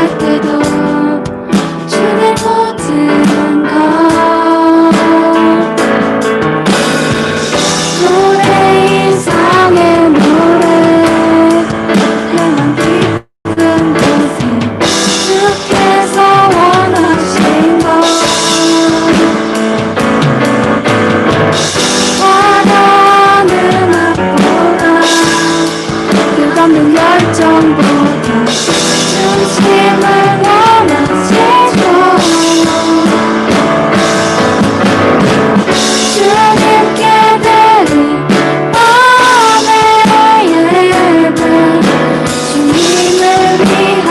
할 때도 주님 모든 것 노래 이상의 노래 해만 깊은 곳에 주께서 원하신 것 와닿는 앞보다 끝없는 열정보다 중심을 원하시죠. 주님께 드린 마음의 예배 주님을 위한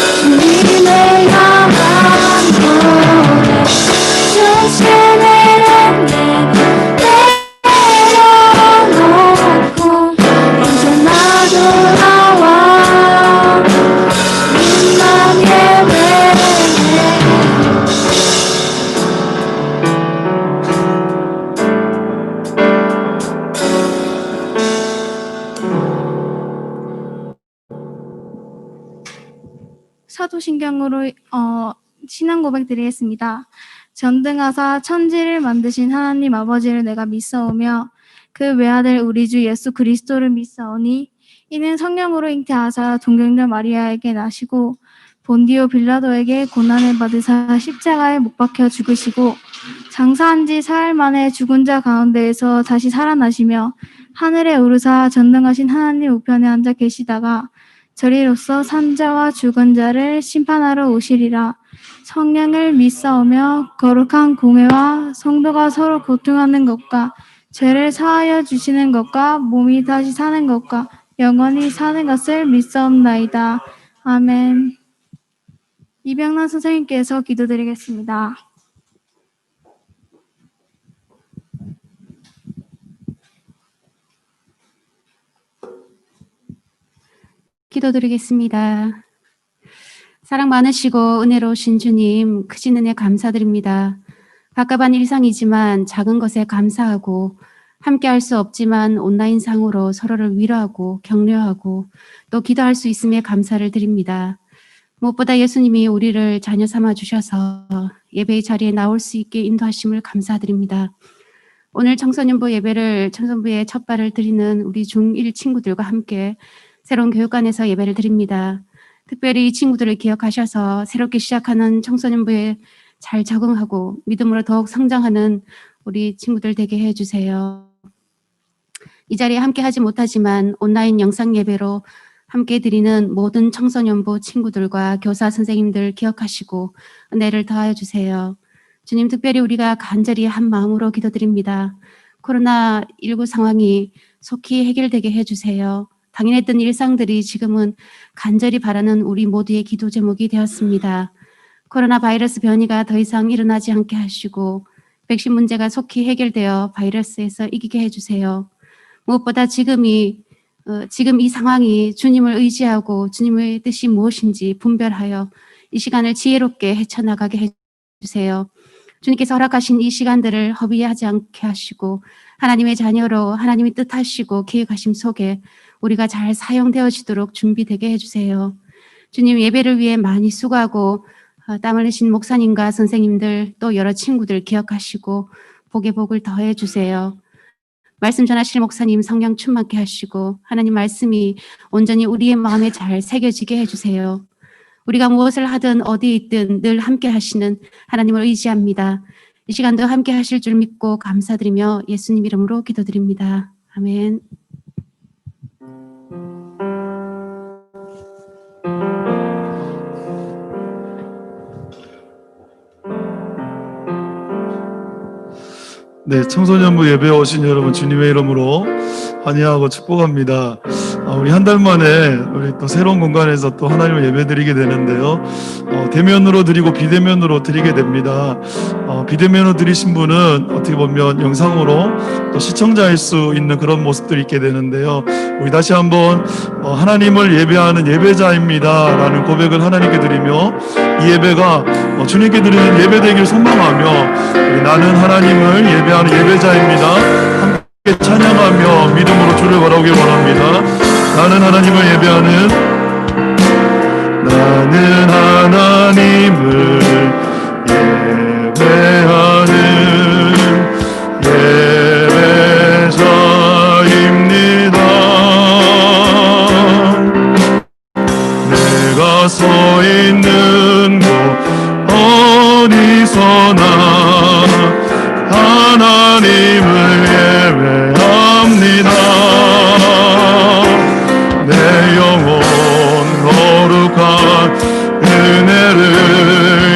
주님을 향한 노래 중심을 내려놓고 이제 나 돌아와 주님만 예배해. 사도신경으로 신앙 고백 드리겠습니다. 전등하사 천지를 만드신 하나님 아버지를 내가 믿사오며 그 외아들 우리 주 예수 그리스도를 믿사오니 이는 성령으로 잉태하사 동정녀 마리아에게 나시고 본디오 빌라도에게 고난을 받으사 십자가에 못 박혀 죽으시고 장사한 지 사흘 만에 죽은 자 가운데에서 다시 살아나시며 하늘에 오르사 전능하신 하나님 우편에 앉아 계시다가 저리로서 산자와 죽은 자를 심판하러 오시리라. 성령을 믿사오며 거룩한 공회와 성도가 서로 고통하는 것과 죄를 사하여 주시는 것과 몸이 다시 사는 것과 영원히 사는 것을 믿사옵나이다. 아멘. 이병란 선생님께서 기도드리겠습니다. 기도드리겠습니다. 사랑 많으시고 은혜로우신 주님, 크신 은혜 감사드립니다. 가깝한 일상이지만 작은 것에 감사하고 함께 할 수 없지만 온라인상으로 서로를 위로하고 격려하고 또 기도할 수 있음에 감사를 드립니다. 무엇보다 예수님이 우리를 자녀 삼아 주셔서 예배의 자리에 나올 수 있게 인도하심을 감사드립니다. 오늘 청소년부 예배를 청소년부의 첫 발을 드리는 우리 중1 친구들과 함께 새로운 교육관에서 예배를 드립니다. 특별히 이 친구들을 기억하셔서 새롭게 시작하는 청소년부에 잘 적응하고 믿음으로 더욱 성장하는 우리 친구들 되게 해주세요. 이 자리에 함께 하지 못하지만 온라인 영상 예배로 함께 드리는 모든 청소년부 친구들과 교사 선생님들 기억하시고 은혜를 더하여 주세요. 주님, 특별히 우리가 간절히 한 마음으로 기도드립니다. 코로나19 상황이 속히 해결되게 해주세요. 당연했던 일상들이 지금은 간절히 바라는 우리 모두의 기도 제목이 되었습니다. 코로나 바이러스 변이가 더 이상 일어나지 않게 하시고 백신 문제가 속히 해결되어 바이러스에서 이기게 해주세요. 무엇보다 지금 이 상황이 주님을 의지하고 주님의 뜻이 무엇인지 분별하여 이 시간을 지혜롭게 헤쳐나가게 해주세요. 주님께서 허락하신 이 시간들을 허비하지 않게 하시고 하나님의 자녀로 하나님이 뜻하시고 계획하심 속에 우리가 잘 사용되어지도록 준비되게 해주세요. 주님, 예배를 위해 많이 수고하고 땀 흘리신 목사님과 선생님들 또 여러 친구들 기억하시고 복의 복을 더해 주세요. 말씀 전하실 목사님 성령 충만케 하시고 하나님 말씀이 온전히 우리의 마음에 잘 새겨지게 해주세요. 우리가 무엇을 하든 어디 있든 늘 함께 하시는 하나님을 의지합니다. 이 시간도 함께 하실 줄 믿고 감사드리며 예수님 이름으로 기도드립니다. 아멘. 네, 청소년부 예배에 오신 여러분 주님의 이름으로 환영하고 축복합니다. 우리 한 달 만에 우리 또 새로운 공간에서 또 하나님을 예배드리게 되는데요. 대면으로 드리고 비대면으로 드리게 됩니다. 비대면으로 드리신 분은 어떻게 보면 영상으로 또 시청자일 수 있는 그런 모습들이 있게 되는데요. 우리 다시 한번 하나님을 예배하는 예배자입니다 라는 고백을 하나님께 드리며 이 예배가 주님께 드리는 예배 되기를 소망하며 우리 나는 하나님을 예배하는 예배자입니다 함께 찬양하며 믿음으로 주를 바라보길 원합니다. 나는 하나님을 예배하는 나는 하나님을 예배하는 예배자입니다. 내가 서 있는 곳 어디서나 하나님을 예배합니다. 내 영혼 거룩한 은혜를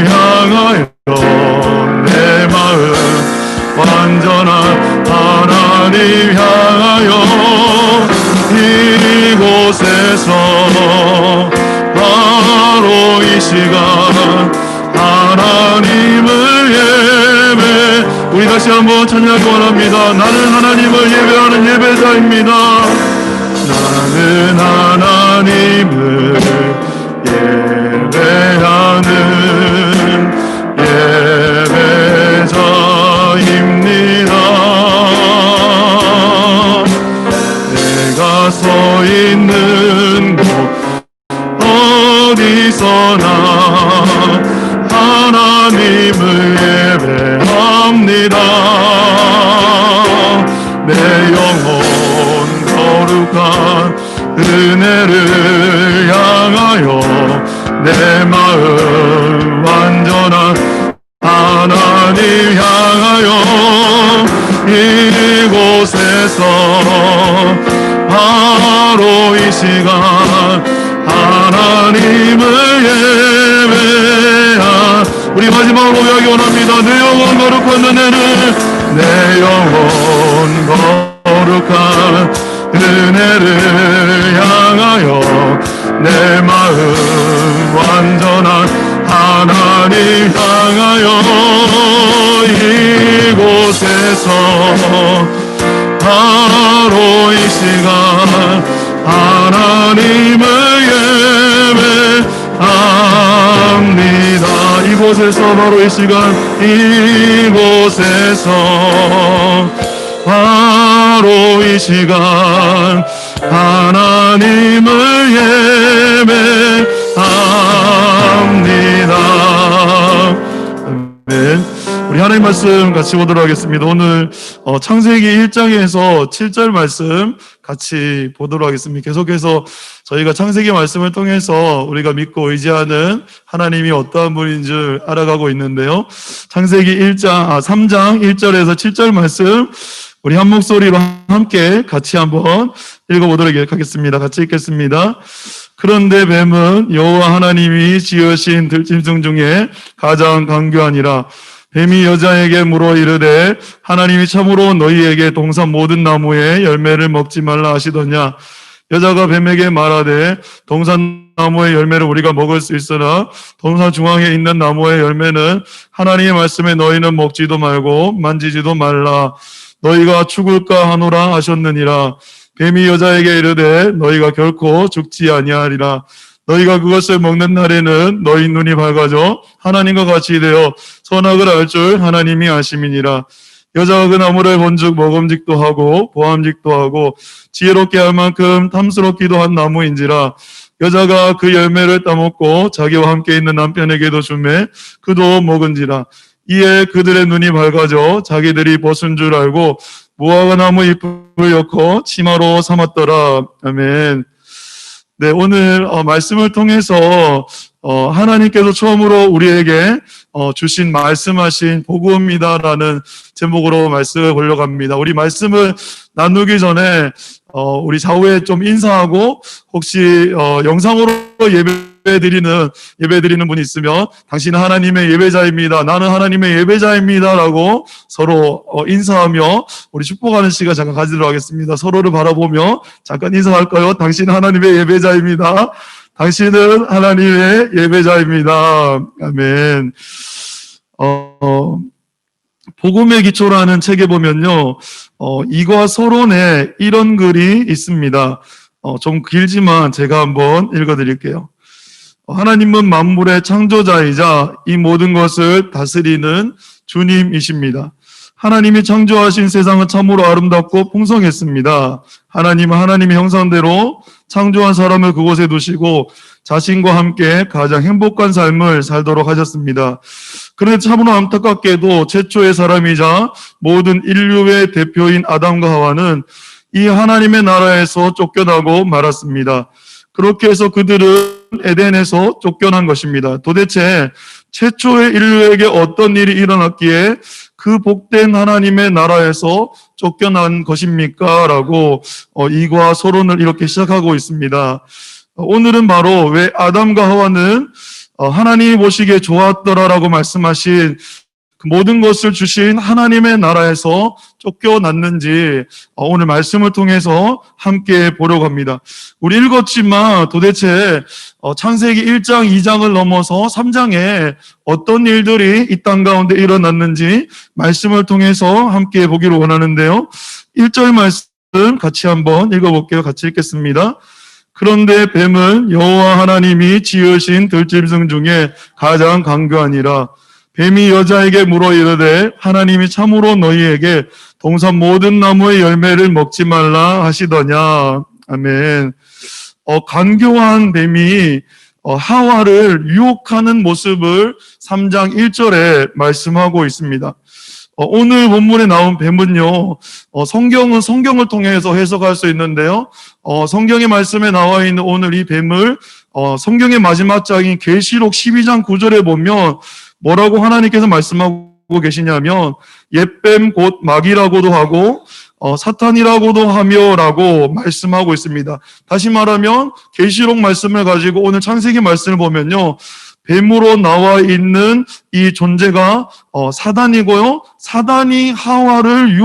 향하여 내 마음 완전한 하나님 향하여 이곳에서 바로 이 시간 하나님을 예배. 우리 다시 한번 찬양하기 원합니다. 나는 하나님을 예배하는 예배자입니다. 나는 하나님을 예배하는 예배자입니다. 내가 서 있는 곳 어디서나 하나님을 예배합니다. 내 영혼 거룩한 은혜를 향하여 내 마음 완전한 하나님 향하여 이곳에서 바로 이 시간 하나님을 예배하. 우리 마지막으로 고백하기 원합니다. 내 영혼 거룩한 은혜를, 내 영혼 거룩한 은혜를 향하여 내 마음 완전한 하나님 향하여 이곳에서 바로 이 시간 하나님을 예배합니다. 이곳에서 바로 이 시간 이곳에서 바로 이 시간 하나님을 예배합니다. 아멘. 우리 하나님 말씀 같이 보도록 하겠습니다. 오늘 창세기 1장에서 7절 말씀 같이 보도록 하겠습니다. 계속해서 저희가 창세기 말씀을 통해서 우리가 믿고 의지하는 하나님이 어떠한 분인 줄 알아가고 있는데요. 창세기 3장 1절에서 7절 말씀 우리 한 목소리로 함께 같이 한번 읽어보도록 하겠습니다. 같이 읽겠습니다. 그런데 뱀은 여호와 하나님이 지으신 들짐승 중에 가장 강교하니라. 뱀이 여자에게 물어 이르되 하나님이 참으로 너희에게 동산 모든 나무의 열매를 먹지 말라 하시더냐. 여자가 뱀에게 말하되 동산 나무의 열매를 우리가 먹을 수 있으나 동산 중앙에 있는 나무의 열매는 하나님의 말씀에 너희는 먹지도 말고 만지지도 말라. 너희가 죽을까 하노라 하셨느니라. 뱀이 여자에게 이르되 너희가 결코 죽지 아니하리라. 너희가 그것을 먹는 날에는 너희 눈이 밝아져 하나님과 같이 되어 선악을 알 줄 하나님이 아심이니라. 여자가 그 나무를 본즉 먹음직도 하고 보암직도 하고 지혜롭게 할 만큼 탐스럽기도 한 나무인지라. 여자가 그 열매를 따먹고 자기와 함께 있는 남편에게도 주매 그도 먹은지라. 이에 그들의 눈이 밝아져 자기들이 벗은 줄 알고 무화과 나무 잎을 엮어 치마로 삼았더라. 아멘. 네, 오늘 말씀을 통해서 하나님께서 처음으로 우리에게 주신 말씀하신 복음이다라는 제목으로 말씀을 보려고 합니다. 우리 말씀을 나누기 전에 우리 좌우에 좀 인사하고 혹시 영상으로 예배드리는 분이 있으면 당신은 하나님의 예배자입니다. 나는 하나님의 예배자입니다. 라고 서로 인사하며 우리 축복하는 시간 잠깐 가지도록 하겠습니다. 서로를 바라보며 잠깐 인사할까요? 당신은 하나님의 예배자입니다. 당신은 하나님의 예배자입니다. 아멘. 복음의 기초라는 책에 보면요, 이과 서론에 이런 글이 있습니다. 좀 길지만 제가 한번 읽어드릴게요. 하나님은 만물의 창조자이자 이 모든 것을 다스리는 주님이십니다. 하나님이 창조하신 세상은 참으로 아름답고 풍성했습니다. 하나님은 하나님의 형상대로 창조한 사람을 그곳에 두시고 자신과 함께 가장 행복한 삶을 살도록 하셨습니다. 그런데 참으로 안타깝게도 최초의 사람이자 모든 인류의 대표인 아담과 하와는 이 하나님의 나라에서 쫓겨나고 말았습니다. 그렇게 해서 그들은 에덴에서 쫓겨난 것입니다. 도대체 최초의 인류에게 어떤 일이 일어났기에 그 복된 하나님의 나라에서 쫓겨난 것입니까? 라고 이과 서론을 이렇게 시작하고 있습니다. 오늘은 바로 왜 아담과 하와는 하나님이 보시기에 좋았더라라고 말씀하신 그 모든 것을 주신 하나님의 나라에서 쫓겨났는지 오늘 말씀을 통해서 함께 보려고 합니다. 우리 읽었지만 도대체 창세기 1장, 2장을 넘어서 3장에 어떤 일들이 이 땅 가운데 일어났는지 말씀을 통해서 함께 보기를 원하는데요. 1절 말씀 같이 한번 읽어볼게요. 같이 읽겠습니다. 그런데 뱀은 여호와 하나님이 지으신 들짐승 중에 가장 강교하니라. 뱀이 여자에게 물어 이르되 하나님이 참으로 너희에게 동산 모든 나무의 열매를 먹지 말라 하시더냐. 아멘. 간교한 뱀이 하와를 유혹하는 모습을 3장 1절에 말씀하고 있습니다. 오늘 본문에 나온 뱀은요, 성경은 성경을 통해서 해석할 수 있는데요, 성경의 말씀에 나와 있는 오늘 이 뱀을 성경의 마지막 장인 계시록 12장 9절에 보면 뭐라고 하나님께서 말씀하고 계시냐면 옛뱀 곧 마귀라고도 하고 사탄이라고도 하며라고 말씀하고 있습니다. 다시 말하면 계시록 말씀을 가지고 오늘 창세기 말씀을 보면요, 뱀으로 나와 있는 이 존재가 사단이고요, 사단이 하와를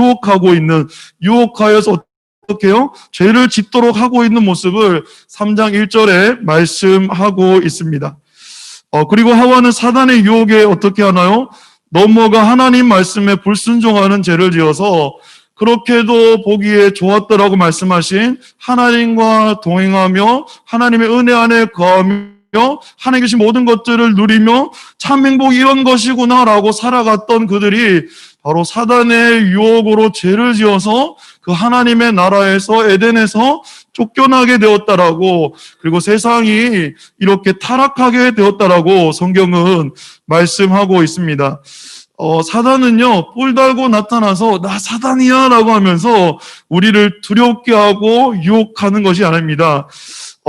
유혹하여서 어떻게요? 죄를 짓도록 하고 있는 모습을 3장 1절에 말씀하고 있습니다. 그리고 하와는 사단의 유혹에 어떻게 하나요? 넘어가 하나님 말씀에 불순종하는 죄를 지어서 그렇게도 보기에 좋았더라고 말씀하신 하나님과 동행하며 하나님의 은혜 안에 거하며 하나님 계신 모든 것들을 누리며 참 행복이 이런 것이구나라고 살아갔던 그들이 바로 사단의 유혹으로 죄를 지어서 그 하나님의 나라에서 에덴에서 쫓겨나게 되었다라고, 그리고 세상이 이렇게 타락하게 되었다라고 성경은 말씀하고 있습니다. 사단은요, 뿔 달고 나타나서 나 사단이야 라고 하면서 우리를 두렵게 하고 유혹하는 것이 아닙니다.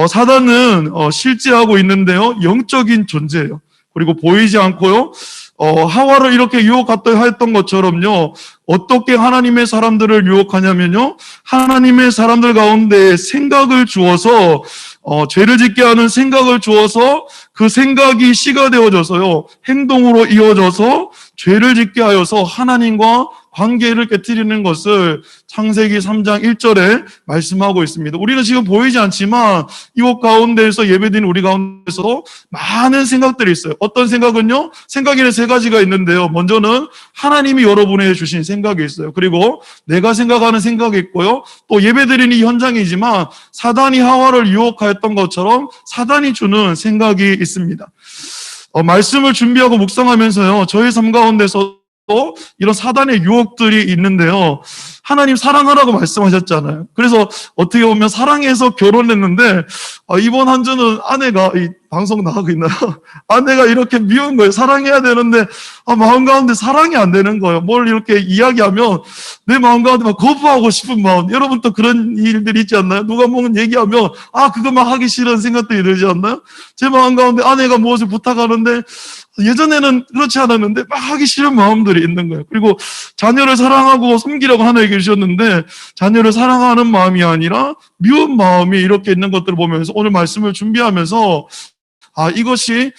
사단은 실제하고 있는데요, 영적인 존재예요. 그리고 보이지 않고요, 하와를 이렇게 유혹했던 것처럼요, 어떻게 하나님의 사람들을 유혹하냐면요, 하나님의 사람들 가운데 생각을 주어서 죄를 짓게 하는 생각을 주어서 그 생각이 씨가 되어져서요, 행동으로 이어져서 죄를 짓게 하여서 하나님과 관계를 깨트리는 것을 창세기 3장 1절에 말씀하고 있습니다. 우리는 지금 보이지 않지만 이곳 가운데에서 예배드리는 우리 가운데서 많은 생각들이 있어요. 어떤 생각은요? 생각에는 세 가지가 있는데요. 먼저는 하나님이 여러분에게 주신 생각이 있어요. 그리고 내가 생각하는 생각이 있고요. 또 예배드리는 이 현장이지만 사단이 하와를 유혹하였던 것처럼 사단이 주는 생각이 있습니다. 말씀을 준비하고 묵상하면서요, 저희 삶 가운데서 또 이런 사단의 유혹들이 있는데요, 하나님 사랑하라고 말씀하셨잖아요. 그래서 어떻게 보면 사랑해서 결혼했는데 이번 한 주는 아내가, 이 방송 나가고 있나요? 아내가 이렇게 미운 거예요. 사랑해야 되는데 마음 가운데 사랑이 안 되는 거예요. 뭘 이렇게 이야기하면 내 마음 가운데 막 거부하고 싶은 마음. 여러분 또 그런 일들이 있지 않나요? 누가 뭔가 얘기하면 그것만 하기 싫은 생각들이 들지 않나요? 제 마음 가운데 아내가 무엇을 부탁하는데 예전에는 그렇지 않았는데 막 하기 싫은 마음들이 있는 거예요. 그리고 자녀를 사랑하고 섬기려고 하나님께 주셨는데 자녀를 사랑하는 마음이 아니라 미운 마음이 이렇게 있는 것들을 보면서 오늘 말씀을 준비하면서 이것이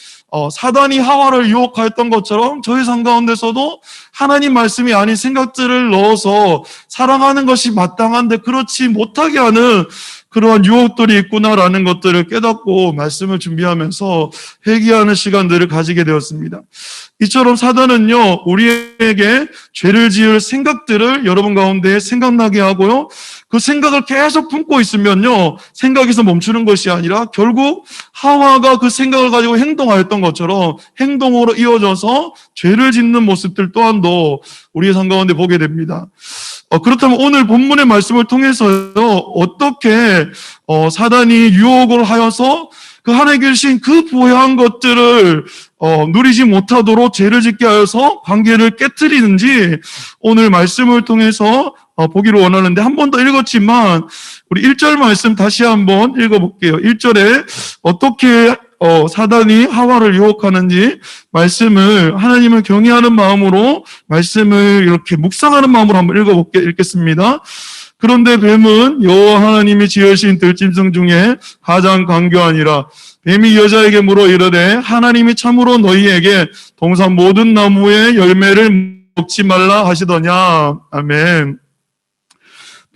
사단이 하와를 유혹하였던 것처럼 저희 삶 가운데서도 하나님 말씀이 아닌 생각들을 넣어서 사랑하는 것이 마땅한데 그렇지 못하게 하는 그러한 유혹들이 있구나라는 것들을 깨닫고 말씀을 준비하면서 회개하는 시간들을 가지게 되었습니다. 이처럼 사단은요, 우리에게 죄를 지을 생각들을 여러분 가운데 생각나게 하고요, 그 생각을 계속 품고 있으면요, 생각에서 멈추는 것이 아니라 결국 하와가 그 생각을 가지고 행동하였던 것처럼 행동으로 이어져서 죄를 짓는 모습들 또한도 우리의 삶 가운데 보게 됩니다. 그렇다면 오늘 본문의 말씀을 통해서요, 어떻게 사단이 유혹을 하여서 그 하나님께 주신 그 부여한 것들을 누리지 못하도록 죄를 짓게 하여서 관계를 깨트리는지 오늘 말씀을 통해서 보기를 원하는데, 한 번 더 읽었지만 우리 1절 말씀 다시 한번 읽어볼게요. 1절에 어떻게 사단이 하와를 유혹하는지 말씀을 하나님을 경외하는 마음으로 말씀을 이렇게 묵상하는 마음으로 한번 읽겠습니다. 그런데 뱀은 여호와 하나님이 지으신 들짐승 중에 가장 간교하니라. 뱀이 여자에게 물어 이르되 하나님이 참으로 너희에게 동산 모든 나무의 열매를 먹지 말라 하시더냐. 아멘.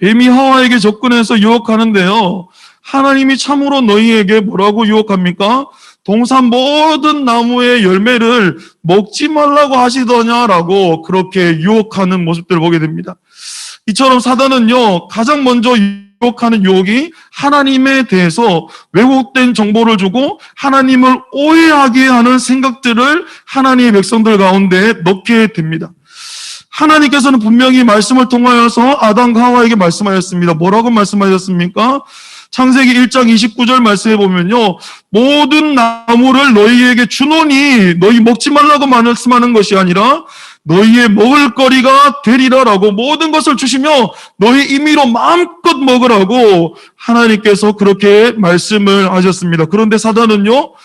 뱀이 하와에게 접근해서 유혹하는데요, 하나님이 참으로 너희에게 뭐라고 유혹합니까? 동산 모든 나무의 열매를 먹지 말라고 하시더냐라고 그렇게 유혹하는 모습들을 보게 됩니다. 이처럼 사단은요, 가장 먼저 유혹하는 유혹이 하나님에 대해서 왜곡된 정보를 주고 하나님을 오해하게 하는 생각들을 하나님의 백성들 가운데 넣게 됩니다. 하나님께서는 분명히 말씀을 통하여서 아담과 하와에게 말씀하셨습니다. 뭐라고 말씀하셨습니까? 창세기 1장 29절 말씀해 보면요, 모든 나무를 너희에게 주노니 너희 먹지 말라고 말씀하는 것이 아니라 너희의 먹을 거리가 되리라라고 모든 것을 주시며 너희 임의로 마음껏 먹으라고 하나님께서 그렇게 말씀을 하셨습니다. 그런데 사단은요,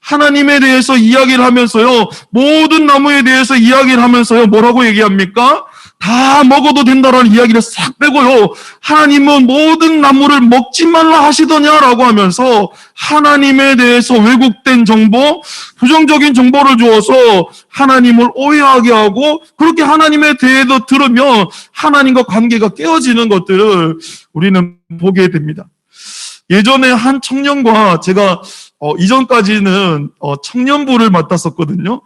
하나님에 대해서 이야기를 하면서요, 모든 나무에 대해서 이야기를 하면서요, 뭐라고 얘기합니까? 다 먹어도 된다라는 이야기를 싹 빼고요, 하나님은 모든 나무를 먹지 말라 하시더냐라고 하면서 하나님에 대해서 왜곡된 정보, 부정적인 정보를 주어서 하나님을 오해하게 하고, 그렇게 하나님에 대해서 들으면 하나님과 관계가 깨어지는 것들을 우리는 보게 됩니다. 예전에 한 청년과 제가 이전까지는 청년부를 맡았었거든요.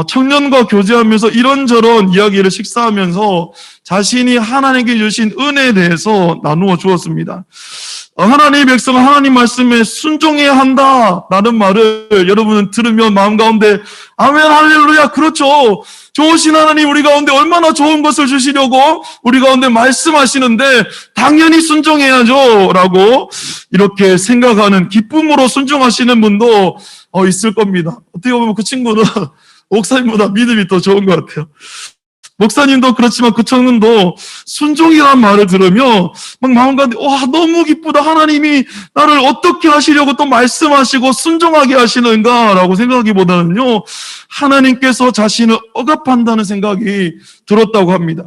청년과 교제하면서 이런저런 이야기를 식사하면서 자신이 하나님께 주신 은혜에 대해서 나누어 주었습니다. 하나님의 백성은 하나님 말씀에 순종해야 한다라는 말을 여러분은 들으면 마음 가운데 아멘 할렐루야, 그렇죠, 좋으신 하나님 우리 가운데 얼마나 좋은 것을 주시려고 우리 가운데 말씀하시는데 당연히 순종해야죠 라고 이렇게 생각하는, 기쁨으로 순종하시는 분도 있을 겁니다. 어떻게 보면 그 친구는 목사님보다 믿음이 더 좋은 것 같아요. 목사님도 그렇지만 그 청년도 순종이라는 말을 들으며 막 마음 가운데 와, 너무 기쁘다, 하나님이 나를 어떻게 하시려고 또 말씀하시고 순종하게 하시는가라고 생각하기보다는요, 하나님께서 자신을 억압한다는 생각이 들었다고 합니다.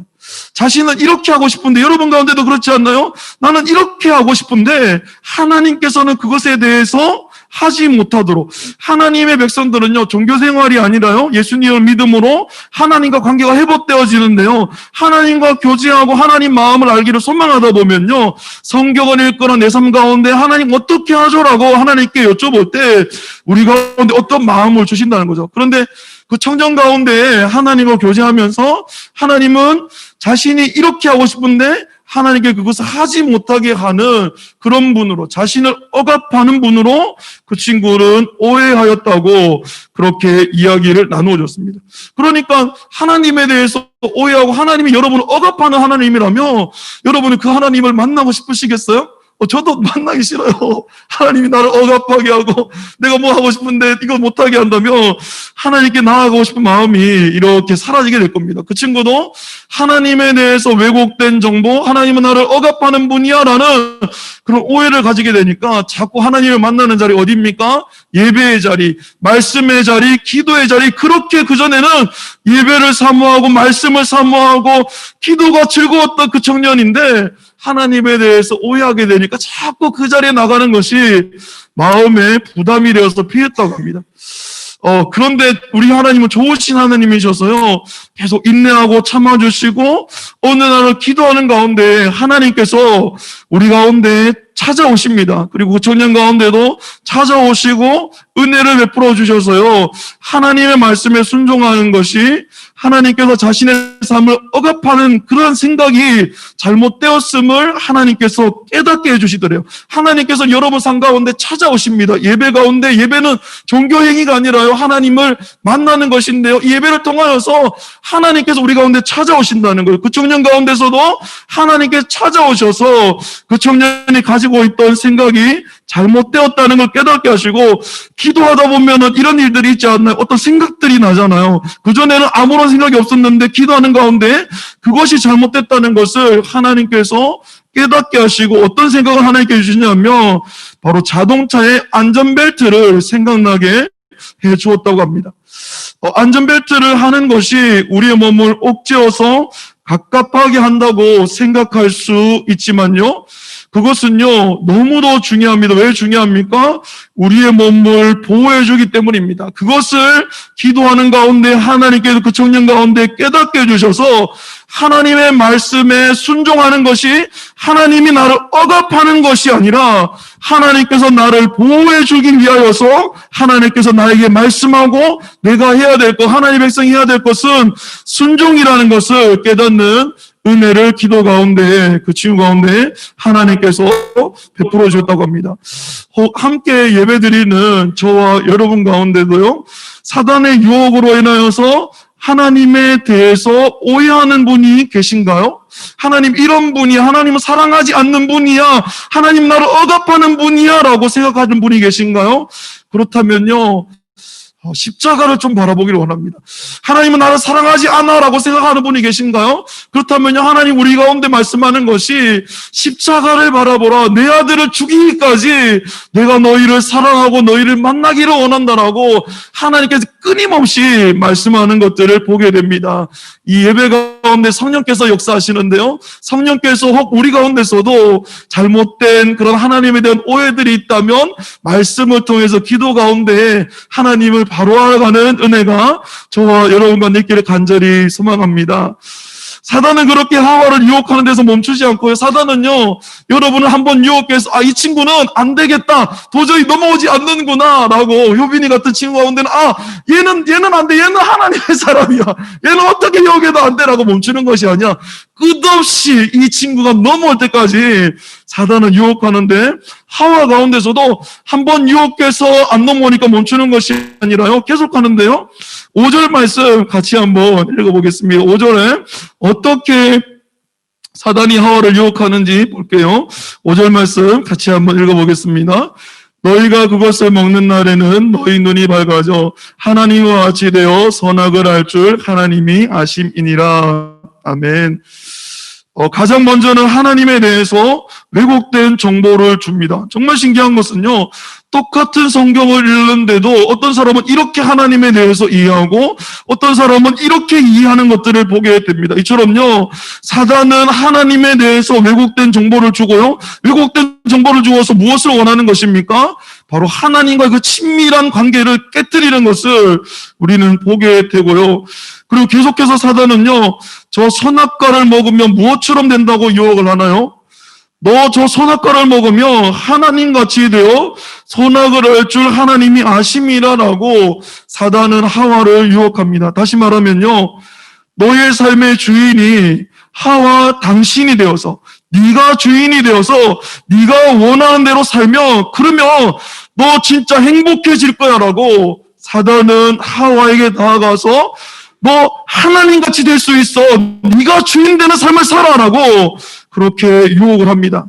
자신은 이렇게 하고 싶은데, 여러분 가운데도 그렇지 않나요? 나는 이렇게 하고 싶은데 하나님께서는 그것에 대해서 하지 못하도록, 하나님의 백성들은요, 종교생활이 아니라요, 예수님을 믿음으로 하나님과 관계가 회복되어지는데요, 하나님과 교제하고 하나님 마음을 알기를 소망하다 보면요, 성경을 읽거나 내 삶 가운데 하나님 어떻게 하죠라고 하나님께 여쭤볼 때 우리 가운데 어떤 마음을 주신다는 거죠. 그런데 그 청년 가운데 하나님과 교제하면서 하나님은 자신이 이렇게 하고 싶은데 하나님께 그것을 하지 못하게 하는 그런 분으로, 자신을 억압하는 분으로 그 친구는 오해하였다고 그렇게 이야기를 나누어 줬습니다. 그러니까 하나님에 대해서 오해하고 하나님이 여러분을 억압하는 하나님이라면 여러분은 그 하나님을 만나고 싶으시겠어요? 저도 만나기 싫어요. 하나님이 나를 억압하게 하고 내가 뭐 하고 싶은데 이거 못하게 한다면 하나님께 나아가고 싶은 마음이 이렇게 사라지게 될 겁니다. 그 친구도 하나님에 대해서 왜곡된 정보, 하나님은 나를 억압하는 분이야 라는 그런 오해를 가지게 되니까 자꾸 하나님을 만나는 자리 어디입니까? 예배의 자리, 말씀의 자리, 기도의 자리. 그렇게 그전에는 예배를 사모하고 말씀을 사모하고 기도가 즐거웠던 그 청년인데 하나님에 대해서 오해하게 되니까 자꾸 그 자리에 나가는 것이 마음에 부담이 되어서 피했다고 합니다. 그런데 우리 하나님은 좋으신 하나님이셔서요, 계속 인내하고 참아주시고 어느 날을 기도하는 가운데 하나님께서 우리 가운데 찾아오십니다. 그리고 그 청년 가운데도 찾아오시고 은혜를 베풀어 주셔서요, 하나님의 말씀에 순종하는 것이 하나님께서 자신의 삶을 억압하는 그런 생각이 잘못되었음을 하나님께서 깨닫게 해주시더래요. 하나님께서 여러분 삶 가운데 찾아오십니다. 예배 가운데, 예배는 종교행위가 아니라요, 하나님을 만나는 것인데요, 이 예배를 통하여서 하나님께서 우리 가운데 찾아오신다는 거예요. 그 청년 가운데서도 하나님께서 찾아오셔서 그 청년이 가지고 있던 생각이 잘못되었다는 걸 깨닫게 하시고, 기도하다 보면은 이런 일들이 있지 않나요? 어떤 생각들이 나잖아요. 그전에는 아무런 생각이 없었는데 기도하는 가운데 그것이 잘못됐다는 것을 하나님께서 깨닫게 하시고, 어떤 생각을 하나님께 주시냐면 바로 자동차의 안전벨트를 생각나게 해 주었다고 합니다. 안전벨트를 하는 것이 우리의 몸을 옥죄어서 갑갑하게 한다고 생각할 수 있지만요, 그것은요 너무도 중요합니다. 왜 중요합니까? 우리의 몸을 보호해주기 때문입니다. 그것을 기도하는 가운데 하나님께서 그 청년 가운데 깨닫게 해주셔서 하나님의 말씀에 순종하는 것이 하나님이 나를 억압하는 것이 아니라 하나님께서 나를 보호해주기 위하여서 하나님께서 나에게 말씀하고 내가 해야 될 것, 하나님의 백성이 해야 될 것은 순종이라는 것을 깨닫는 은혜를 기도 가운데, 그 친구 가운데 하나님께서 베풀어 주셨다고 합니다. 함께 예배드리는 저와 여러분 가운데도요, 사단의 유혹으로 인하여서 하나님에 대해서 오해하는 분이 계신가요? 하나님 이런 분이야, 하나님을 사랑하지 않는 분이야, 하나님 나를 억압하는 분이야 라고 생각하는 분이 계신가요? 그렇다면요, 십자가를 좀 바라보기를 원합니다. 하나님은 나를 사랑하지 않아 라고 생각하는 분이 계신가요? 그렇다면요, 하나님 우리 가운데 말씀하는 것이 십자가를 바라보라, 내 아들을 죽이기까지 내가 너희를 사랑하고 너희를 만나기를 원한다라고 하나님께서 끊임없이 말씀하는 것들을 보게 됩니다. 이 예배 가운데 성령께서 역사하시는데요, 성령께서 혹 우리 가운데서도 잘못된 그런 하나님에 대한 오해들이 있다면 말씀을 통해서 기도 가운데 하나님을 바로 알아가는 은혜가 저와 여러분과 있기를 간절히 소망합니다. 사단은 그렇게 하와를 유혹하는 데서 멈추지 않고요, 사단은요 여러분을 한번 유혹해서 이 친구는 안 되겠다, 도저히 넘어오지 않는구나 라고, 효빈이 같은 친구 가운데는 얘는 안 돼, 얘는 하나님의 사람이야, 얘는 어떻게 유혹해도 안 돼 라고 멈추는 것이 아니야, 끝없이 이 친구가 넘어올 때까지 사단은 유혹하는데, 하와 가운데서도 한번 유혹해서 안 넘어오니까 멈추는 것이 아니라요, 계속 하는데요, 5절 말씀 같이 한번 읽어보겠습니다. 5절에 어떻게 사단이 하와를 유혹하는지 볼게요. 5절 말씀 같이 한번 읽어보겠습니다. 너희가 그것을 먹는 날에는 너희 눈이 밝아져 하나님과 같이 되어 선악을 알 줄 하나님이 아심이니라. 아멘. 가장 먼저는 하나님에 대해서 왜곡된 정보를 줍니다. 정말 신기한 것은요, 똑같은 성경을 읽는데도 어떤 사람은 이렇게 하나님에 대해서 이해하고 어떤 사람은 이렇게 이해하는 것들을 보게 됩니다. 이처럼요, 사단은 하나님에 대해서 왜곡된 정보를 주고요, 왜곡된 정보를 주어서 무엇을 원하는 것입니까? 바로 하나님과 그 친밀한 관계를 깨뜨리는 것을 우리는 보게 되고요. 그리고 계속해서 사단은요, 저 선악과를 먹으면 무엇처럼 된다고 유혹을 하나요? 너 저 선악과를 먹으면 하나님같이 되어 선악을 알 줄 하나님이 아심이라라고 사단은 하와를 유혹합니다. 다시 말하면요, 너의 삶의 주인이 하와 당신이 되어서, 네가 주인이 되어서 네가 원하는 대로 살면, 그러면 너 진짜 행복해질 거야 라고 사단은 하와에게 나아가서 너 하나님같이 될 수 있어, 네가 주인 되는 삶을 살아라고 그렇게 유혹을 합니다.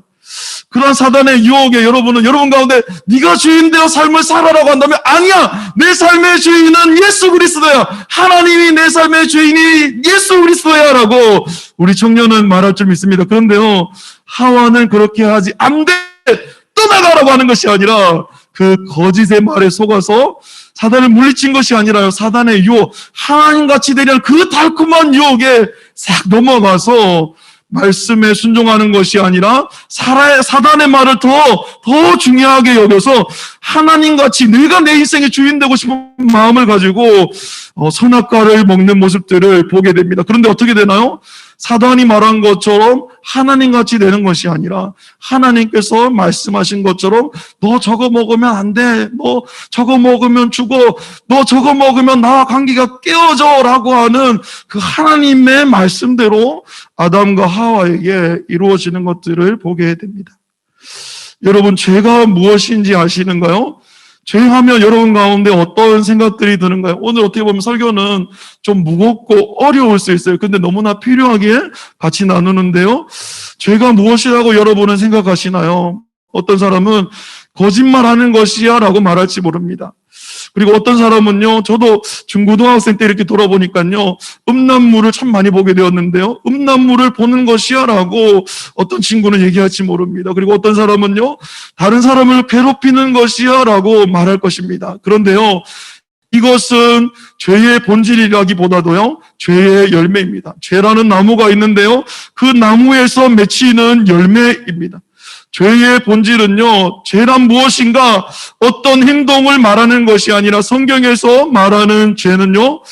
그런 사단의 유혹에 여러분은 여러분 가운데 네가 주인 되어 삶을 살아라고 한다면, 아니야, 내 삶의 주인은 예수 그리스도야, 하나님이 내 삶의 주인이 예수 그리스도야 라고 우리 청년은 말할 줄 믿습니다. 그런데요, 하와는 그렇게 하지, 안 돼, 떠나가라고 하는 것이 아니라 그 거짓의 말에 속아서 사단을 물리친 것이 아니라요, 사단의 유혹, 하나님같이 되려는 그 달콤한 유혹에 싹 넘어가서 말씀에 순종하는 것이 아니라 사단의 말을 더 중요하게 여겨서 하나님같이 내가 내 인생의 주인 되고 싶은 마음을 가지고 선악과를 먹는 모습들을 보게 됩니다. 그런데 어떻게 되나요? 사단이 말한 것처럼 하나님같이 되는 것이 아니라 하나님께서 말씀하신 것처럼 너 저거 먹으면 안 돼. 너 저거 먹으면 죽어. 너 저거 먹으면 나와 관계가 깨어져 라고 하는 그 하나님의 말씀대로 아담과 하와에게 이루어지는 것들을 보게 됩니다. 여러분, 죄가 무엇인지 아시는가요? 죄하면 여러분 가운데 어떤 생각들이 드는가요? 오늘 어떻게 보면 설교는 좀 무겁고 어려울 수 있어요. 근데 너무나 필요하게 같이 나누는데요. 죄가 무엇이라고 여러분은 생각하시나요? 어떤 사람은 거짓말하는 것이야 라고 말할지 모릅니다. 그리고 어떤 사람은요, 저도 중고등학생 때 이렇게 돌아보니까요, 음란물을 참 많이 보게 되었는데요, 음란물을 보는 것이야 라고 어떤 친구는 얘기할지 모릅니다. 그리고 어떤 사람은요, 다른 사람을 괴롭히는 것이야 라고 말할 것입니다. 그런데요, 이것은 죄의 본질이라기보다도요, 죄의 열매입니다. 죄라는 나무가 있는데요, 그 나무에서 맺히는 열매입니다. 죄의 본질은요, 죄란 무엇인가 어떤 행동을 말하는 것이 아니라 성경에서 말하는 죄는요,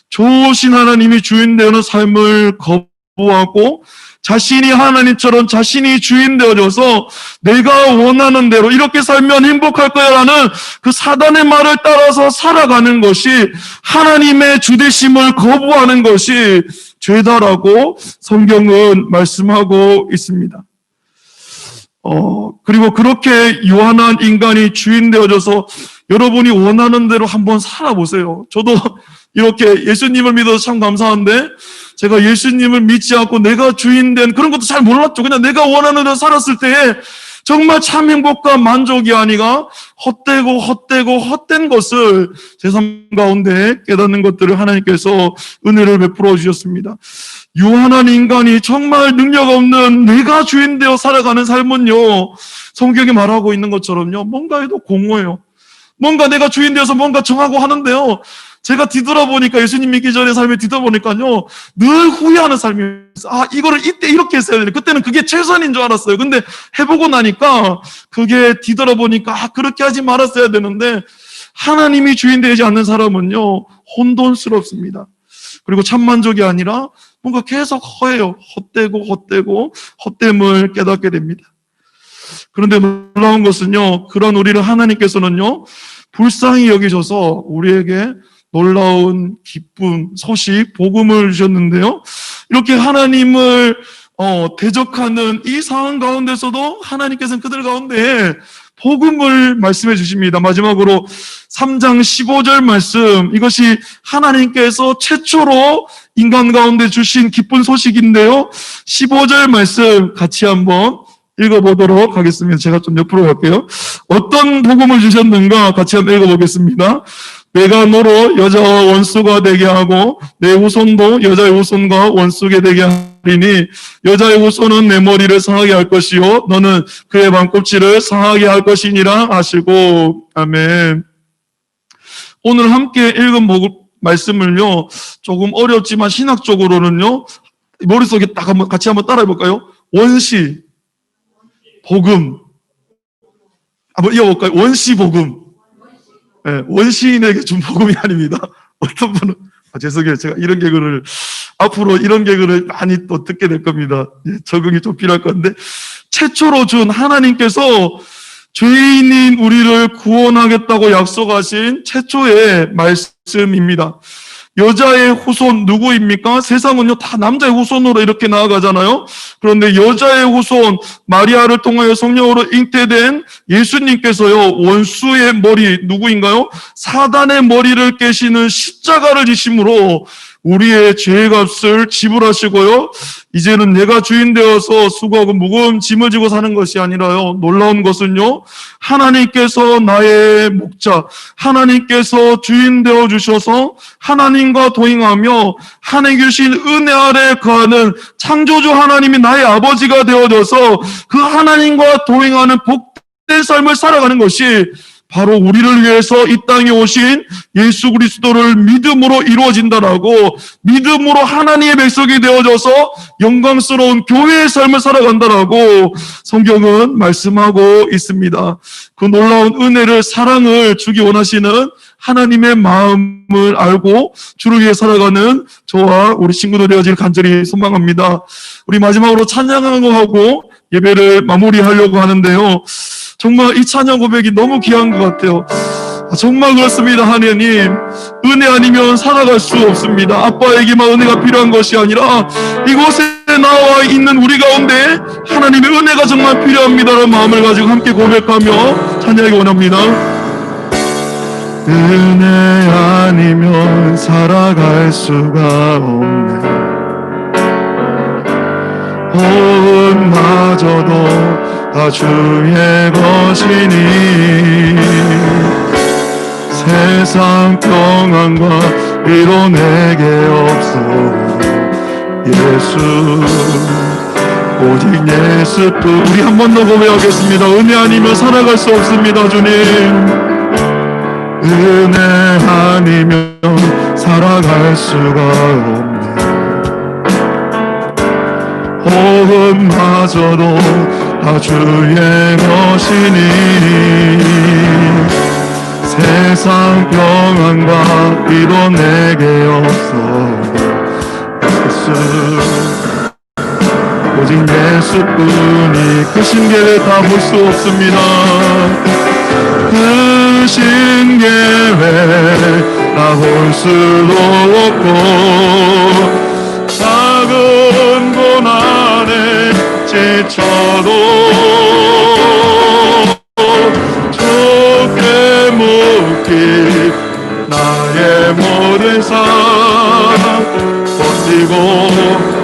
좋으신 하나님이 주인 되는 삶을 거부하고 자신이 하나님처럼 자신이 주인 되어져서 내가 원하는 대로 이렇게 살면 행복할 거야라는 그 사단의 말을 따라서 살아가는 것이, 하나님의 주되심을 거부하는 것이 죄다라고 성경은 말씀하고 있습니다. 그리고 그렇게 유한한 인간이 주인 되어져서 여러분이 원하는 대로 한번 살아보세요. 저도 이렇게 예수님을 믿어서 참 감사한데, 제가 예수님을 믿지 않고 내가 주인 된 그런 것도 잘 몰랐죠. 그냥 내가 원하는 대로 살았을 때에 정말 참 행복과 만족이 아니라 헛된 것을 제 삶 가운데 깨닫는 것들을 하나님께서 은혜를 베풀어 주셨습니다. 유한한 인간이 정말 능력 없는 내가 주인 되어 살아가는 삶은요, 성경이 말하고 있는 것처럼요, 뭔가에도 공허해요. 뭔가 내가 주인 되어서 뭔가 정하고 하는데요, 제가 뒤돌아보니까, 예수님 믿기 전에 삶을 뒤돌아보니까요, 늘 후회하는 삶이었어요. 아, 이거를 이때 이렇게 했어야 되는데, 그때는 그게 최선인 줄 알았어요. 근데 해보고 나니까, 그게 뒤돌아보니까, 아, 그렇게 하지 말았어야 되는데, 하나님이 주인 되지 않는 사람은요, 혼돈스럽습니다. 그리고 참만족이 아니라, 뭔가 계속 허해요. 헛됨을 깨닫게 됩니다. 그런데 놀라운 것은요, 그런 우리를 하나님께서는요, 불쌍히 여기셔서 우리에게 놀라운 기쁨, 소식, 복음을 주셨는데요, 이렇게 하나님을 대적하는 이 상황 가운데서도 하나님께서는 그들 가운데 복음을 말씀해 주십니다. 마지막으로 3장 15절 말씀, 이것이 하나님께서 최초로 인간 가운데 주신 기쁜 소식인데요, 15절 말씀 같이 한번 읽어보도록 하겠습니다. 제가 좀 옆으로 갈게요. 어떤 복음을 주셨는가 같이 한번 읽어보겠습니다. 내가 너로 여자와 원수가 되게 하고 내 후손도 여자의 후손과 원수게 되게 하리니 여자의 후손은 내 머리를 상하게 할 것이요 너는 그의 발꿈치를 상하게 할 것이니라 하시고. 아멘. 오늘 함께 읽은 말씀을요, 조금 어렵지만 신학적으로는요, 머릿속에 딱 한번 같이 한번 따라해 볼까요? 원시 복음. 한번 이어볼까요? 원시 복음. 네, 원시인에게 준 복음이 아닙니다. 어떤 분은, 죄송해요. 제가 이런 개그를, 앞으로 이런 개그를 많이 또 듣게 될 겁니다. 적응이 좀 필요할 건데, 최초로 준 하나님께서 죄인인 우리를 구원하겠다고 약속하신 최초의 말씀입니다. 여자의 후손 누구입니까? 세상은요, 다 남자의 후손으로 이렇게 나아가잖아요. 그런데 여자의 후손, 마리아를 통하여 성령으로 잉태된 예수님께서요, 원수의 머리 누구인가요? 사단의 머리를 깨시는 십자가를 지심으로 우리의 죄값을 지불하시고요, 이제는 내가 주인 되어서 수고하고 무거운 짐을 지고 사는 것이 아니라요, 놀라운 것은요, 하나님께서 나의 목자, 하나님께서 주인 되어 주셔서 하나님과 동행하며 하늘에 계신 은혜 아래 거하는 창조주 하나님이 나의 아버지가 되어져서 그 하나님과 동행하는 복된 삶을 살아가는 것이 바로 우리를 위해서 이 땅에 오신 예수 그리스도를 믿음으로 이루어진다라고, 믿음으로 하나님의 백성이 되어져서 영광스러운 교회의 삶을 살아간다라고 성경은 말씀하고 있습니다. 그 놀라운 은혜를, 사랑을 주기 원하시는 하나님의 마음을 알고 주를 위해 살아가는 저와 우리 친구들 되어질 간절히 소망합니다. 우리 마지막으로 찬양하는 거 하고 예배를 마무리하려고 하는데요. 정말 이 찬양 고백이 너무 귀한 것 같아요. 정말 그렇습니다. 하나님, 은혜 아니면 살아갈 수 없습니다. 아빠에게만 은혜가 필요한 것이 아니라 이곳에 나와 있는 우리 가운데 하나님의 은혜가 정말 필요합니다라는 마음을 가지고 함께 고백하며 찬양하기 원합니다. 은혜 아니면 살아갈 수가 없네. 호흡마저도 다 주의 것이니 세상 평안과 위로 내게 없어. 예수, 오직 예수뿐. 우리 한 번 더 고백하겠습니다. 은혜 아니면 살아갈 수 없습니다. 주님, 은혜 아니면 살아갈 수가 없네. 호흡마저도 다 주의 것이니 세상 평안과 위로 내게 없어. 예수, 오직 예수뿐이. 그 신계를 다 볼 수 없습니다. 그 신계를 다 볼 수도 없고 작은 고난에 지쳐도 주께 묻기 나의 모든 삶 버티고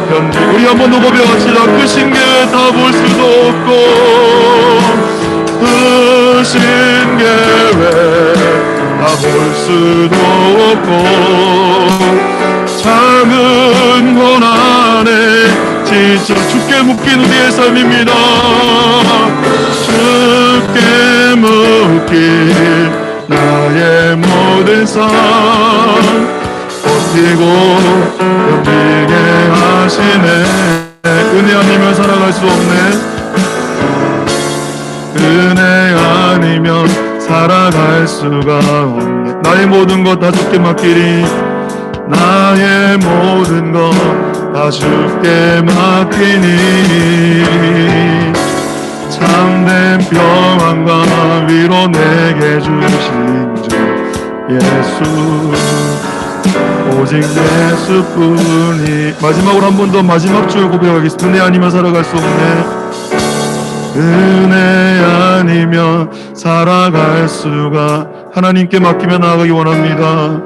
견디고. 우리 한 번 더 고백합시다. 그 신계를 다 볼 수도 없고 그 신계를 다 볼 수도 없고 작은 고난에 지쳐 주께 묶인 우리의 삶입니다. 주께 묶인 나의 모든 삶 버티고 견디게 하시네. 은혜 아니면 살아갈 수 없네. 은혜 아니면 살아갈 수가 없네. 나의 모든 것 다 주께 맡기리. 나의 모든 것 다 주께 맡기니 참된 평안과 위로 내게 주신 주 예수, 오직 예수뿐이. 마지막으로 한 번 더 마지막 줄 고백하겠습니다. 은혜 아니면 살아갈 수 없네. 은혜 아니면 살아갈 수가. 하나님께 맡기며 나아가기 원합니다.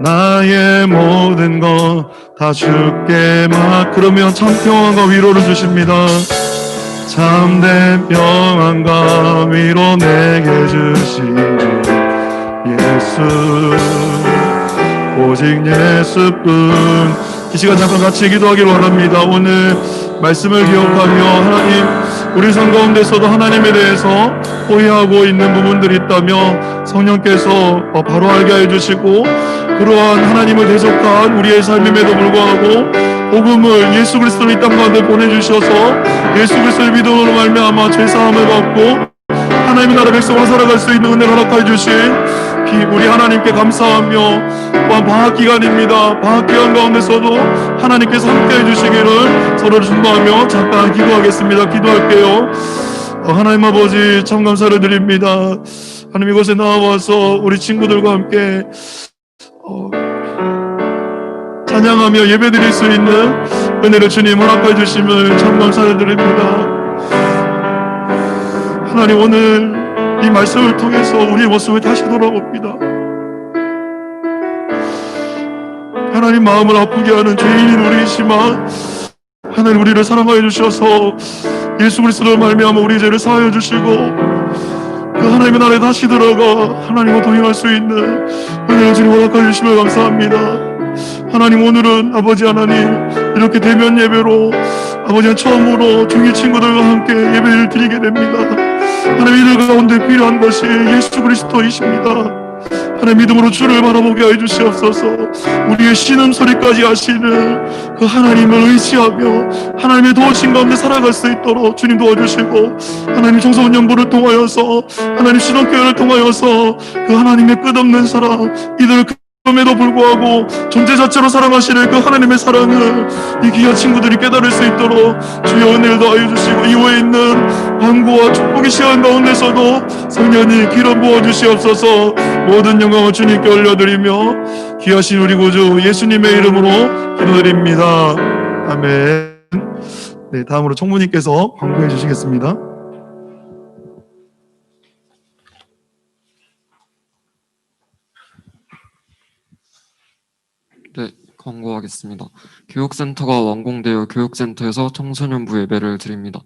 나의 모든 것 다 주께 그러면 참 평안과 위로를 주십니다. 참된 평안과 위로 내게 주신 주 예수, 오직 예수뿐. 이 시간 잠깐 같이 기도하기를 원합니다. 오늘 말씀을 기억하며 하나님, 우리 삶 가운데서도 하나님에 대해서 포기하고 있는 부분들이 있다면 성령께서 바로 알게 해주시고 그러한 하나님을 대적한 우리의 삶임에도 불구하고 복음을, 예수 그리스도를 이 땅 가운데 보내주셔서 예수 그리스도의 믿음으로 말미암아 죄사함을 받고 하나님의 나라 백성으로 살아갈 수 있는 은혜를 허락해 주신 우리 하나님께 감사하며, 또한 방학기간입니다. 방학기간 가운데서도 하나님께서 함께해 주시기를 서로를 준비하며 잠깐 기도하겠습니다. 기도할게요. 하나님 아버지, 참 감사를 드립니다. 하나님, 이곳에 나와서 우리 친구들과 함께 찬양하며 예배드릴 수 있는 은혜를 주님 허락해 주심을 참 감사를 드립니다. 하나님, 오늘 이 말씀을 통해서 우리의 모습을 다시 돌아봅니다. 하나님, 마음을 아프게 하는 죄인인 우리이지만 하나님, 우리를 사랑하여 주셔서 예수 그리스도를 말미암아 우리 죄를 사하여 주시고 그 하나님의 나라에 다시 들어가 하나님과 동행할 수 있는 은혜를 주님 허락하여 주시면 감사합니다. 하나님, 오늘은 아버지 하나님 이렇게 대면 예배로 아버지는 처음으로 중이 친구들과 함께 예배를 드리게 됩니다. 하나님 이들 가운데 필요한 것이 예수 그리스도이십니다. 하나님 믿음으로 주를 바라보게 해 주시옵소서. 우리의 신음소리까지 하시는 그 하나님을 의지하며 하나님의 도우심 가운데 살아갈 수 있도록 주님 도와주시고, 하나님 청소년 연부를 통하여서 하나님 신혼교회를 통하여서 그 하나님의 끝없는 사랑, 이들 그럼에도 불구하고 존재 자체로 사랑하시는 그 하나님의 사랑을 이 귀한 친구들이 깨달을 수 있도록 주여 은혜를 더하여 주시고, 이후에 있는 방구와 축복의 시간 가운데서도 성령님 기름 부어 주시옵소서. 모든 영광을 주님께 올려드리며 귀하신 우리 구주 예수님의 이름으로 기도드립니다. 아멘. 네, 다음으로 총무님께서 광고해 주시겠습니다. 네, 광고하겠습니다. 교육센터가 완공되어 교육센터에서 청소년부 예배를 드립니다.